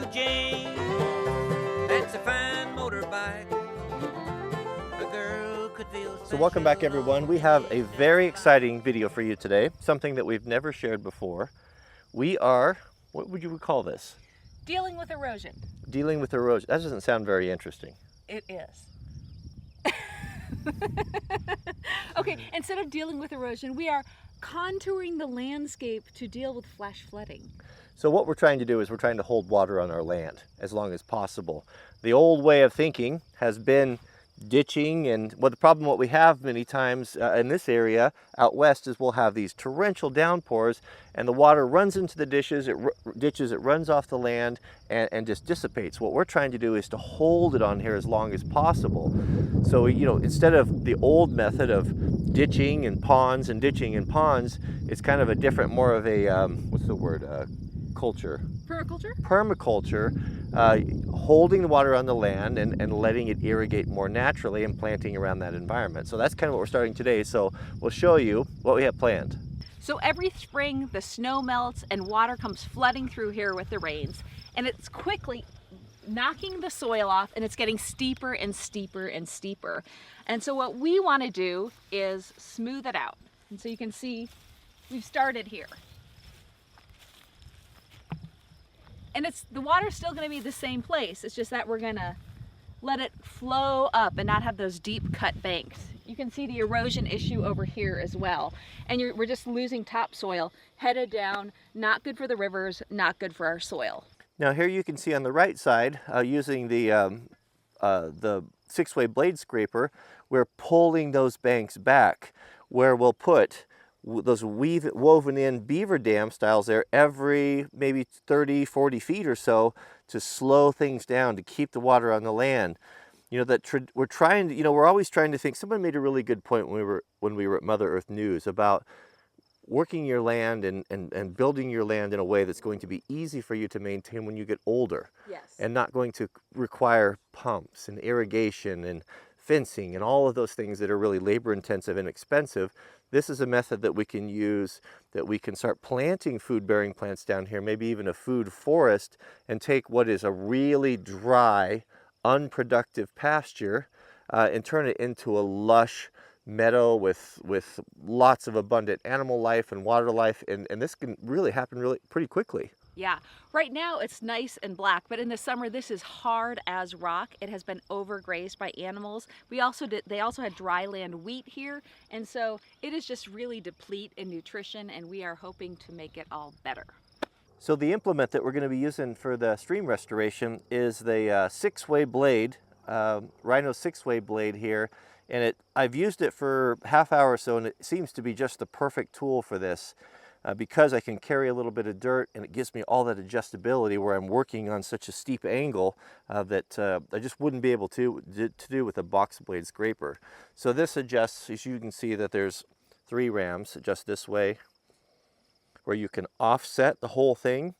Blue Jane. That's a fine motorbike. A girl could feel So welcome back everyone. We have a very exciting video for you today, something that we've never shared before. We are, what would you call this? Dealing with erosion. Dealing with erosion. That doesn't sound very interesting. It is. Okay, instead of dealing with erosion, we are contouring the landscape to deal with flash flooding. So what we're trying to do is we're trying to hold water on our land as long as possible. The old way of thinking has been ditching, and the problem what we have many times in this area out west is we'll have these torrential downpours and the water runs into the ditches, it runs off the land and just dissipates. What we're trying to do is to hold it on here as long as possible. So, you know, instead of the old method of ditching and ponds and ditching and ponds, it's kind of a different, more of a, what's the word, culture? Permaculture? Permaculture, holding the water on the land and letting it irrigate more naturally and planting around that environment. So that's kind of what we're starting today. So we'll show you what we have planned. So every spring the snow melts and water comes flooding through here with the rains, and it's quickly knocking the soil off, and it's getting steeper and steeper and steeper. And so what we want to do is smooth it out. And so you can see we've started here. And the water's still going to be the same place. It's just that we're going to let it flow up and not have those deep cut banks. You can see the erosion issue over here as well. And we're just losing topsoil, headed down, not good for the rivers, not good for our soil. Now here you can see on the right side, using the six-way blade scraper, we're pulling those banks back where we'll put those woven in beaver dam styles there every maybe 30-40 feet or so to slow things down, to keep the water on the land. You know, we're trying to, you know, we're always trying to think. Someone made a really good point when we were at Mother Earth News about working your land and building your land in a way that's going to be easy for you to maintain when you get older. Yes. And not going to require pumps and irrigation and fencing and all of those things that are really labor intensive and expensive. This is a method that we can use, that we can start planting food-bearing plants down here, maybe even a food forest, and take what is a really dry, unproductive pasture and turn it into a lush meadow with lots of abundant animal life and water life, and this can really happen pretty quickly. Yeah, right now it's nice and black, but in the summer this is hard as rock. It has been overgrazed by animals. They also had dryland wheat here, and so it is just really deplete in nutrition, and we are hoping to make it all better. So the implement that we're going to be using for the stream restoration is the six-way blade, Rhino six-way blade here, and I've used it for half hour or so, and it seems to be just the perfect tool for this. Because I can carry a little bit of dirt, and it gives me all that adjustability where I'm working on such a steep angle that I just wouldn't be able to do with a box blade scraper. So this adjusts, as you can see, that there's 3 rams, adjust this way, where you can offset the whole thing,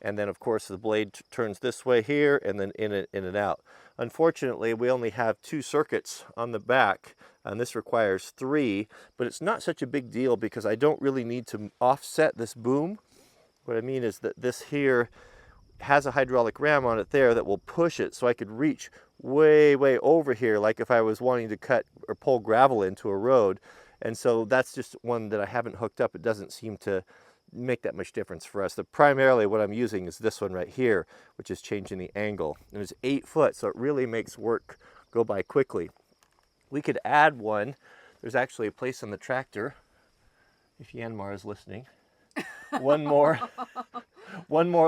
and then of course the blade turns this way here and then in and out. Unfortunately, we only have 2 circuits on the back, and this requires 3, but it's not such a big deal because I don't really need to offset this boom. What I mean is that this here has a hydraulic ram on it there that will push it so I could reach way over here, like if I was wanting to cut or pull gravel into a road. And so that's just one that I haven't hooked up. It doesn't seem to make that much difference for us. Primarily what I'm using is this one right here, which is changing the angle. And it's 8 foot, so it really makes work go by quickly. We could add one. There's actually a place on the tractor, if Yanmar is listening. One more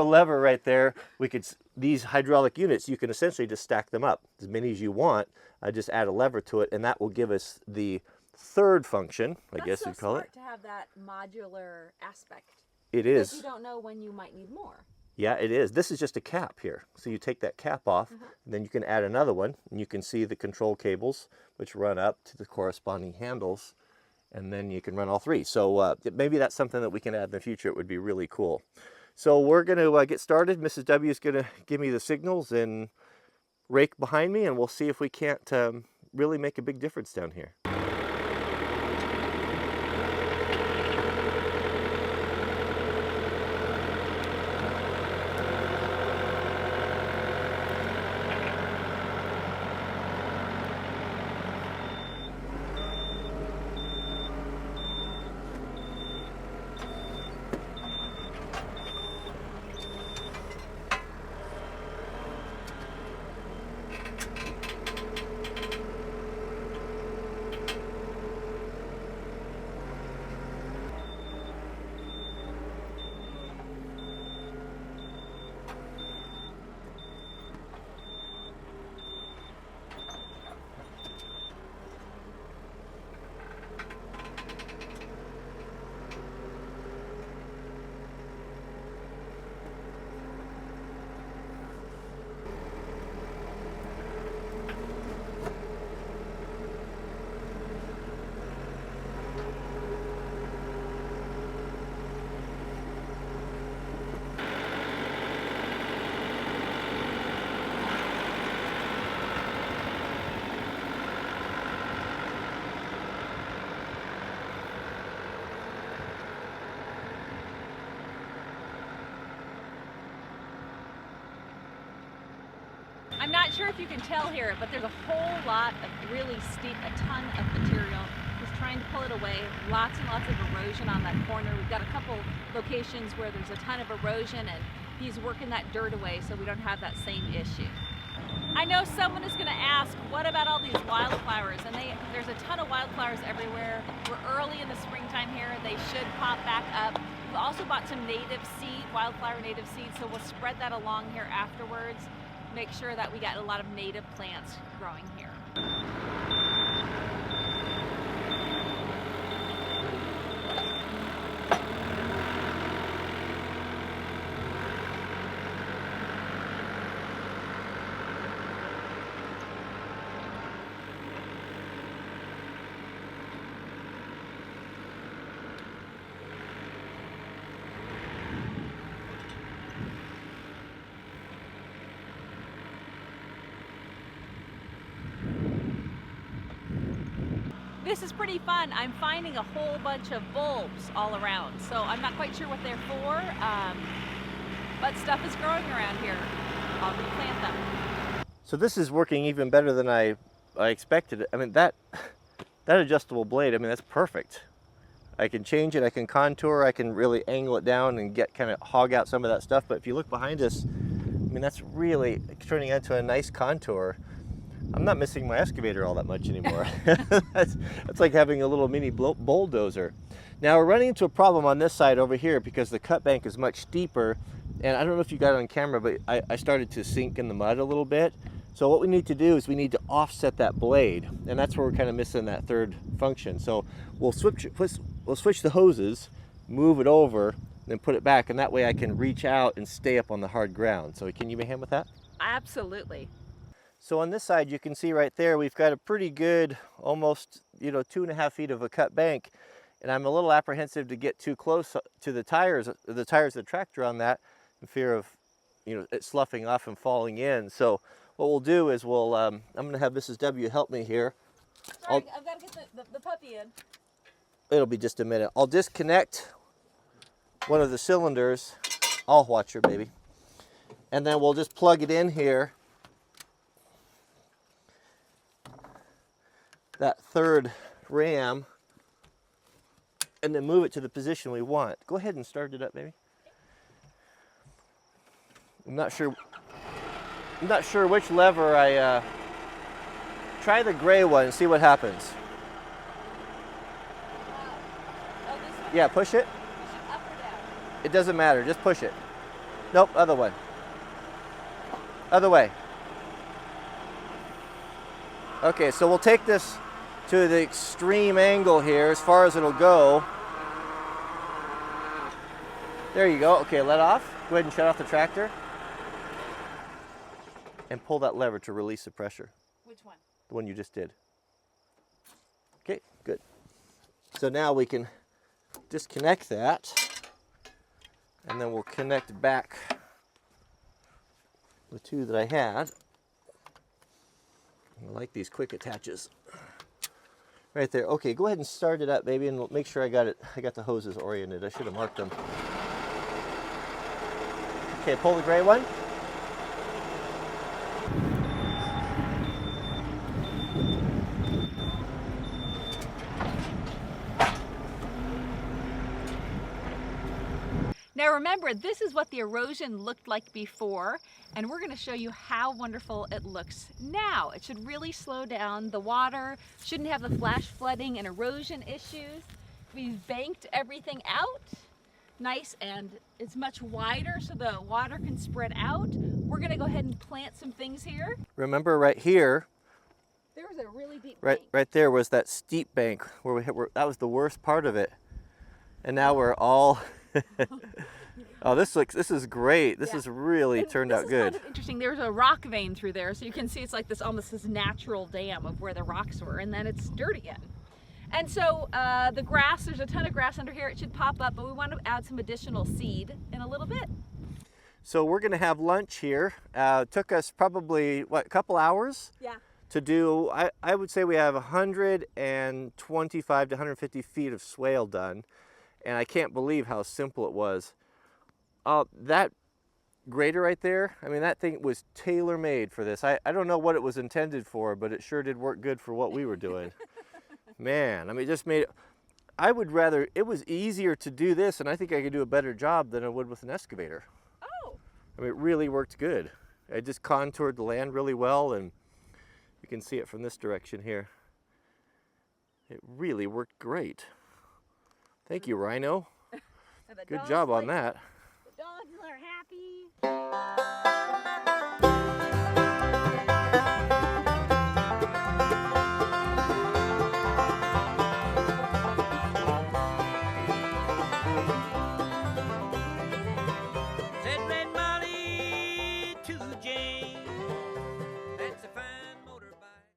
lever right there. These hydraulic units, you can essentially just stack them up as many as you want. Just add a lever to it, and that will give us the third function, I guess you'd call it. That's so smart to have that modular aspect. It is. Because you don't know when you might need more. Yeah, it is. This is just a cap here. So you take that cap off, and then you can add another one, and you can see the control cables, which run up to the corresponding handles, and then you can run all 3. So maybe that's something that we can add in the future. It would be really cool. So we're going to get started. Mrs. W is going to give me the signals and rake behind me, and we'll see if we can't really make a big difference down here. I'm not sure if you can tell here, but there's a whole lot of really steep, a ton of material. He's trying to pull it away. Lots and lots of erosion on that corner. We've got a couple locations where there's a ton of erosion, and he's working that dirt away so we don't have that same issue. I know someone is going to ask, what about all these wildflowers? And there's a ton of wildflowers everywhere. We're early in the springtime here. They should pop back up. We've also bought some native seed, wildflower native seed, so we'll spread that along here afterwards. Make sure that we got a lot of native plants growing here. This is pretty fun. I'm finding a whole bunch of bulbs all around, so I'm not quite sure what they're for, but stuff is growing around here. I'll replant them. So this is working even better than I expected. I mean, that adjustable blade, I mean, that's perfect. I can change it, I can contour, I can really angle it down and kind of hog out some of that stuff. But if you look behind us, I mean, that's really turning into a nice contour. I'm not missing my excavator all that much anymore. That's like having a little mini bulldozer. Now we're running into a problem on this side over here because the cut bank is much deeper, and I don't know if you got it on camera, but I started to sink in the mud a little bit. So what we need to do is we need to offset that blade, and that's where we're kind of missing that third function. So we'll switch the hoses, move it over, then put it back, and that way I can reach out and stay up on the hard ground. So can you give me a hand with that? Absolutely. So on this side, you can see right there, we've got a pretty good, almost, 2.5 feet of a cut bank. And I'm a little apprehensive to get too close to the tires of the tractor on that, in fear of, it sloughing off and falling in. So what we'll do is I'm gonna have Mrs. W help me here. Sorry, I've got to get the puppy in. It'll be just a minute. I'll disconnect one of the cylinders. I'll watch her, baby. And then we'll just plug it in here. That third ram, and then move it to the position we want. Go ahead and start it up, baby. I'm not sure which lever I try the gray one and see what happens. Oh, this one? Yeah, push it. Push it up or down? It doesn't matter, just push it. Nope, other one. Other way. Okay, so we'll take this to the extreme angle here, as far as it'll go. There you go. Okay, let off. Go ahead and shut off the tractor. And pull that lever to release the pressure. Which one? The one you just did. Okay, good. So now we can disconnect that, and then we'll connect back the two that I had. I like these quick attaches. Right there. Okay, go ahead and start it up, baby, and make sure I got the hoses oriented. I should have marked them. Okay, pull the gray one. Now remember, this is what the erosion looked like before, and we're going to show you how wonderful it looks now. It should really slow down. The water shouldn't have the flash flooding and erosion issues. We've banked everything out nice, and it's much wider so the water can spread out. We're going to go ahead and plant some things here. Remember right here, There was a really deep bank. right there was that steep bank where that was the worst part of it. And now we're all oh, this is great. This has really turned out good. Kind of interesting. There's a rock vein through there, so you can see it's like this natural dam of where the rocks were, and then it's dirt again. And so the grass, there's a ton of grass under here. It should pop up, but we want to add some additional seed in a little bit. So we're going to have lunch here. Took us probably, a couple hours? Yeah. To do, I would say we have 125 to 150 feet of swale done. And I can't believe how simple it was. That grader right there, I mean, that thing was tailor-made for this. I don't know what it was intended for, but it sure did work good for what we were doing. Man, I mean, it just made it, I would rather, it was easier to do this, and I think I could do a better job than I would with an excavator. Oh. I mean, it really worked good. I just contoured the land really well, and you can see it from this direction here. It really worked great. Thank you, Rhino. Good job on that. The dogs are happy.